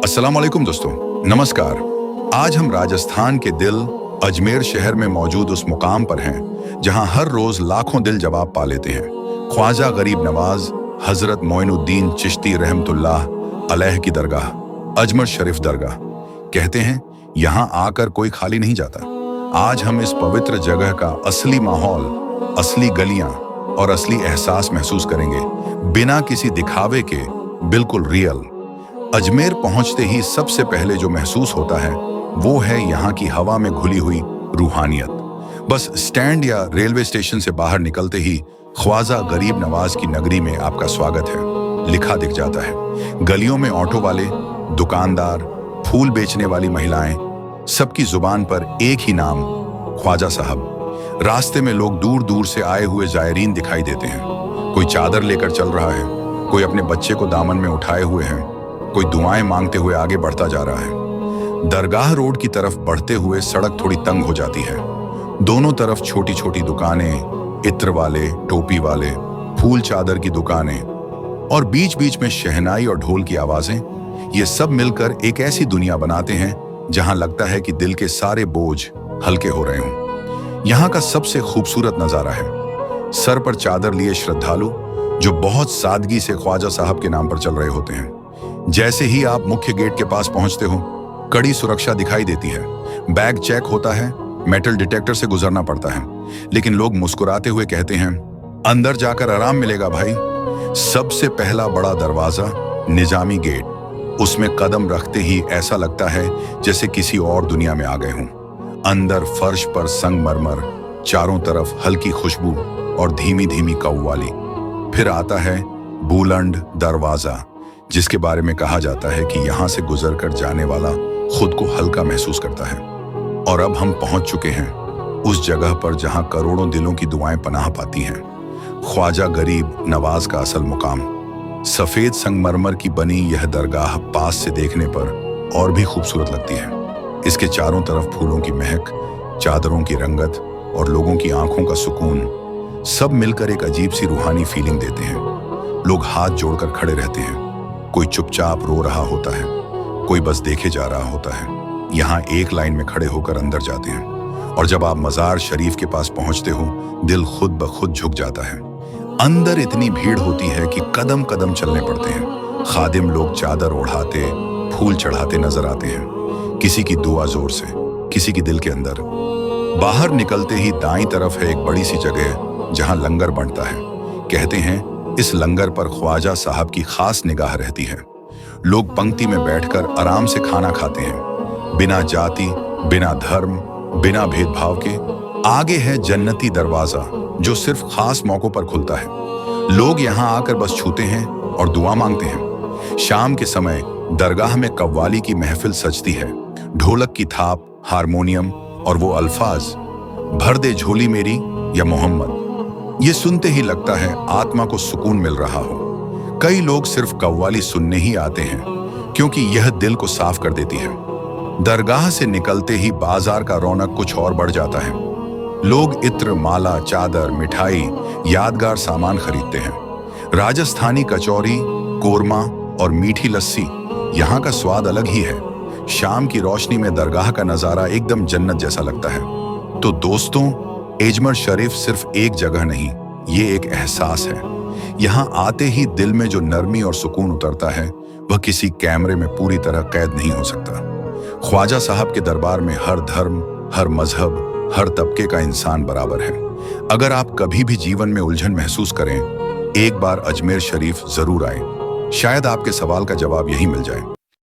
अस्सलाम वालेकुम दोस्तों, नमस्कार। आज हम राजस्थान के दिल अजमेर शहर में मौजूद उस मुकाम पर हैं जहां हर रोज लाखों दिल जवाब पा लेते हैं। ख्वाजा गरीब नवाज हजरत मोइनुद्दीन चिश्ती रहमतुल्लाह अलैह की दरगाह, अजमेर शरीफ दरगाह। कहते हैं यहां आकर कोई खाली नहीं जाता। आज हम इस पवित्र जगह का असली माहौल, असली गलियां और असली एहसास महसूस करेंगे, बिना किसी दिखावे के, बिल्कुल रियल। अजमेर पहुंचते ही सबसे पहले जो महसूस होता है वो है यहाँ की हवा में घुली हुई रूहानियत। बस स्टैंड या रेलवे स्टेशन से बाहर निकलते ही ख्वाजा गरीब नवाज की नगरी में आपका स्वागत है लिखा दिख जाता है। गलियों में ऑटो वाले, दुकानदार, फूल बेचने वाली महिलाएं, सबकी जुबान पर एक ही नाम, ख्वाजा साहब। रास्ते में लोग दूर दूर से आए हुए जायरीन दिखाई देते हैं। कोई चादर लेकर चल रहा है, कोई अपने बच्चे को दामन में उठाए हुए है, कोई दुआएं मांगते हुए आगे बढ़ता जा रहा है। दरगाह रोड की तरफ बढ़ते हुए सड़क थोड़ी तंग हो जाती है। दोनों तरफ छोटी छोटी दुकानें, इत्र वाले, टोपी वाले, फूल चादर की दुकानें और बीच बीच में शहनाई और ढोल की आवाजें। ये सब मिलकर एक ऐसी दुनिया बनाते हैं जहां लगता है कि दिल के सारे बोझ हल्के हो रहे हों। यहाँ का सबसे खूबसूरत नजारा है सर पर चादर लिए श्रद्धालु जो बहुत सादगी से ख्वाजा साहब के नाम पर चल रहे होते हैं। जैसे ही आप मुख्य गेट के पास पहुंचते हो, कड़ी सुरक्षा दिखाई देती है। बैग चेक होता है, मेटल डिटेक्टर से गुजरना पड़ता है, लेकिन लोग मुस्कुराते हुए कहते हैं अंदर जाकर आराम मिलेगा भाई। सबसे पहला बड़ा दरवाजा, निजामी गेट, उसमें कदम रखते ही ऐसा लगता है जैसे किसी और दुनिया में आ गए हों। अंदर फर्श पर संगमरमर, चारों तरफ हल्की खुशबू और धीमी धीमी कव्वाली। फिर आता है बुलंद दरवाजा, जिसके बारे में कहा जाता है कि यहां से गुजरकर जाने वाला खुद को हल्का महसूस करता है। और अब हम पहुंच चुके हैं उस जगह पर जहां करोड़ों दिलों की दुआएं पनाह पाती हैं। ख्वाजा गरीब नवाज का असल मुकाम। सफेद संगमरमर की बनी यह दरगाह पास से देखने पर और भी खूबसूरत लगती है। इसके चारों तरफ फूलों की महक, चादरों की रंगत और लोगों की आंखों का सुकून, सब मिलकर एक अजीब सी रूहानी फीलिंग देते हैं। लोग हाथ जोड़कर खड़े रहते हैं, कोई चुपचाप रो रहा होता है, कोई बस देखे जा रहा होता है। यहाँ एक लाइन में खड़े होकर अंदर जाते हैं और जब आप मजार शरीफ के पास पहुंचते हो, दिल खुद ब खुद झुक जाता है। अंदर इतनी भीड़ होती है कि कदम कदम चलने पड़ते हैं। खादिम लोग चादर ओढ़ाते, फूल चढ़ाते नजर आते हैं, किसी की दुआ जोर से, किसी की दिल के अंदर। बाहर निकलते ही दाईं तरफ है एक बड़ी सी जगह जहां लंगर बनता है। कहते हैं इस लंगर पर ख्वाजा साहब की खास निगाह रहती है। लोग पंक्ति में बैठकर आराम से खाना खाते हैं, बिना जाति, बिना धर्म, बिना भेदभाव के। आगे है जन्नती दरवाजा जो सिर्फ खास मौकों पर खुलता है। लोग यहाँ आकर बस छूते हैं और दुआ मांगते हैं। शाम के समय दरगाह में कव्वाली की महफिल सजती है। ढोलक की थाप, हारमोनियम और वो अल्फाज, भर दे झोली मेरी या मोहम्मद। ये सुनते ही लगता है आत्मा को सुकून मिल रहा हो। कई लोग सिर्फ कव्वाली सुनने ही आते हैं क्योंकि यह दिल को साफ कर देती है। दरगाह से निकलते ही बाजार का रौनक कुछ और बढ़ जाता है। लोग इत्र, माला, चादर, मिठाई, यादगार सामान खरीदते हैं। राजस्थानी कचौरी, कोरमा और मीठी लस्सी, यहाँ का स्वाद अलग ही है। शाम की रोशनी में दरगाह का नजारा एकदम जन्नत जैसा लगता है। तो दोस्तों, अजमेर शरीफ सिर्फ एक जगह नहीं, ये एक एहसास है। यहाँ आते ही दिल में जो नरमी और सुकून उतरता है वह किसी कैमरे में पूरी तरह कैद नहीं हो सकता। ख्वाजा साहब के दरबार में हर धर्म, हर मजहब, हर तबके का इंसान बराबर है। अगर आप कभी भी जीवन में उलझन महसूस करें, एक बार अजमेर शरीफ जरूर आए। शायद आपके सवाल का जवाब यही मिल जाए।